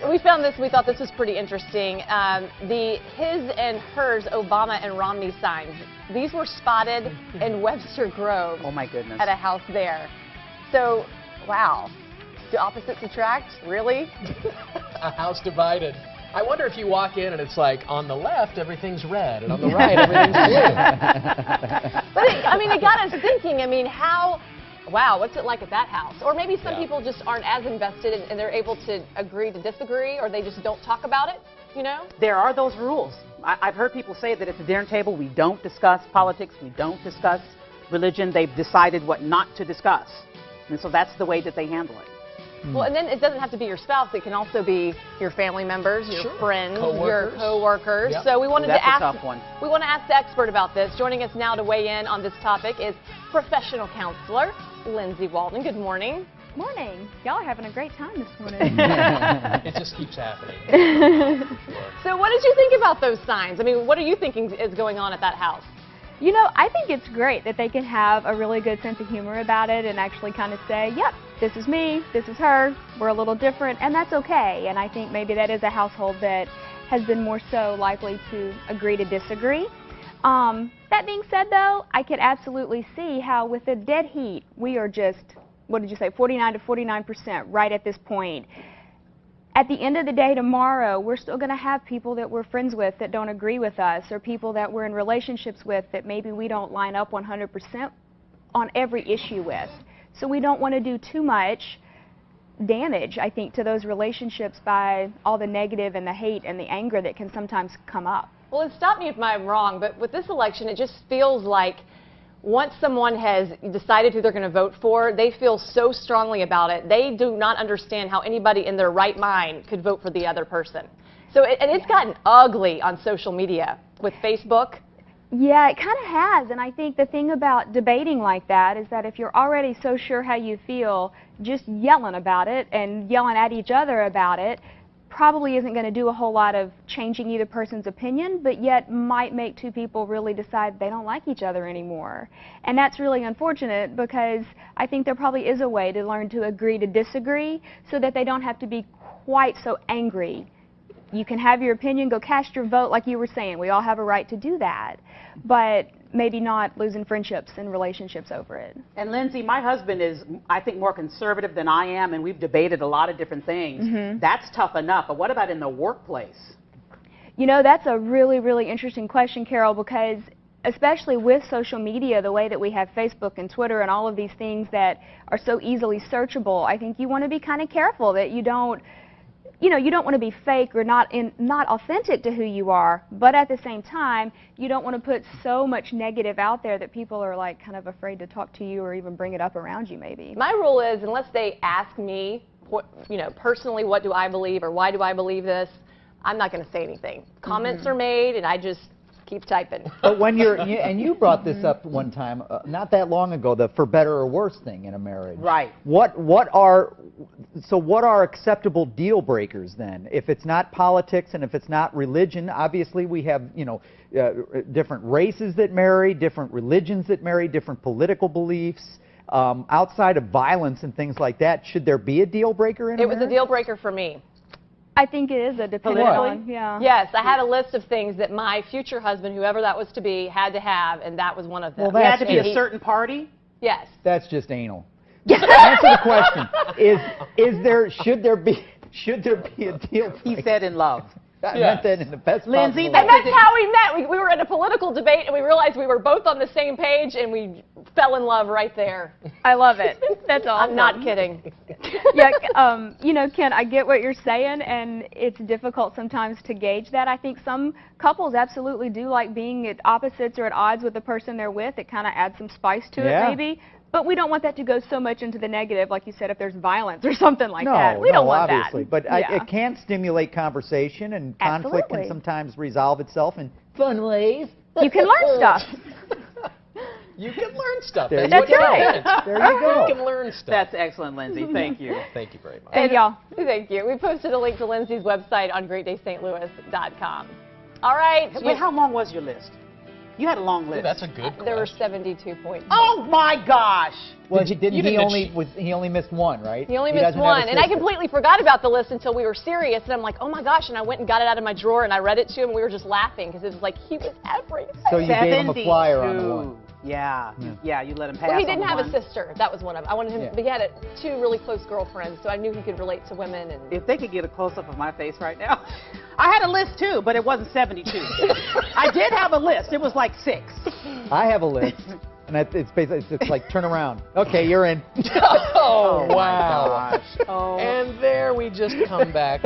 We found this. We thought this was pretty interesting. The his and hers Obama and Romney signs. These were spotted in Webster Grove. Oh my goodness. At a house there. So, wow. Do opposites attract? Really? A house divided. I wonder if you walk in and it's like, on the left, everything's red, and on the right, everything's blue. But, I mean, it got us thinking. I mean, wow, what's it like at that house? Or maybe some people just aren't as invested and they're able to agree to disagree, or they just don't talk about it, you know? There are those rules. I've heard people say that at the dinner table, we don't discuss politics, we don't discuss religion. They've decided what not to discuss. And so that's the way that they handle it. Well, and then it doesn't have to be your spouse. It can also be your family members, your friends, your coworkers. Yep. So we wanted That's to ask. a tough one. We want to ask the expert about this. Joining us now to weigh in on this topic is professional counselor Lindsay Walton. Good morning. Morning. Y'all are having a great time this morning. It just keeps happening. So what did you think about those signs? I mean, what are you thinking is going on at that house? You know, I think it's great that they can have a really good sense of humor about it and actually kind of say, yep, this is me, this is her, we're a little different, and that's okay. And I think maybe that is a household that has been more so likely to agree to disagree. That being said, though, I could absolutely see how with the dead heat, we are just, what did you say, 49 to 49% right at this point. At the end of the day tomorrow, we're still going to have people that we're friends with that don't agree with us, or people that we're in relationships with that maybe we don't line up 100% on every issue with. So we don't want to do too much damage, I think, to those relationships by all the negative and the hate and the anger that can sometimes come up. Well, and stop me if I'm wrong, but with this election, it just feels like once someone has decided who they're going to vote for, they feel so strongly about it. They do not understand how anybody in their right mind could vote for the other person. So, and it's gotten ugly on social media with Facebook. Yeah, it kind of has, and I think the thing about debating like that is that if you're already so sure how you feel, just yelling about it and yelling at each other about it probably isn't going to do a whole lot of changing either person's opinion, but yet might make two people really decide they don't like each other anymore. And that's really unfortunate because I think there probably is a way to learn to agree to disagree so that they don't have to be quite so angry. You can have your opinion, go cast your vote like you were saying. We all have a right to do that, but maybe not losing friendships and relationships over it. And Lindsay, my husband is, I think, more conservative than I am, and we've debated a lot of different things. That's tough enough, but what about in the workplace? You know, that's a really, really interesting question, Carol, because especially with social media, the way that we have Facebook and Twitter and all of these things that are so easily searchable, I think you want to be kind of careful that you don't, you know, you don't want to be fake or not authentic to who you are, but at the same time, you don't want to put so much negative out there that people are like kind of afraid to talk to you or even bring it up around you maybe. My rule is unless they ask me, what, you know, personally, what do I believe or why do I believe this, I'm not going to say anything. Comments are made and I just keep typing. But when and you brought this up one time, not that long ago, the for better or worse thing in a marriage. Right. What are acceptable deal breakers then? If it's not politics and if it's not religion, obviously we have, you know, different races that marry, different religions that marry, different political beliefs. Outside of violence and things like that, should there be a deal breaker in a marriage? It was a deal breaker for me. I think it is a dependent on, yeah. Yes, I had a list of things that my future husband, whoever that was to be, had to have, and that was one of them. Well, It had to be a certain party? Yes. That's just anal. Answer the question. Should there be a deal breaker? He said in love. I meant that in the best Lindsay, possible way. And that's how we met. We were at a political debate, and we realized we were both on the same page, and we fell in love right there. I love it. That's awesome. I'm not kidding. Yeah, you know, Ken, I get what you're saying, and it's difficult sometimes to gauge that. I think some couples absolutely do like being at opposites or at odds with the person they're with. It kind of adds some spice to it, maybe. But we don't want that to go so much into the negative, like you said, if there's violence or something like that. We don't want obviously. that. But it can stimulate conversation, and conflict can sometimes resolve itself in fun ways. You can learn stuff. You can learn stuff. That's right. There you go. You can learn stuff. That's excellent, Lindsay. Thank you. Thank you very much. Thank y'all. Thank you. We posted a link to Lindsay's website on greatdaystlouis.com. All right. Wait, how long was your list? You had a long Ooh, list. that's a good There were question. 72 points. Oh my gosh! Well, you didn't he only missed one, right? He only He missed doesn't have a one, and I sister. completely forgot about the list until we were serious, and I'm like, oh my gosh, and I went and got it out of my drawer, and I read it to him, and we were just laughing, because it was like, he was everything. So you gave him a flyer on the 72. one. Yeah, yeah, you let him pass. Well, he on didn't the have one. a sister. That was one of them. I wanted him, Yeah. but he had two really close girlfriends, so I knew he could relate to women. And If they could get a close-up of my face right now. I had a list too, but it wasn't 72. I did have a list. It was like 6. I have a list, and it's basically it's like turn around. Okay, you're in. Oh, my wow. gosh. Oh. And there we just come back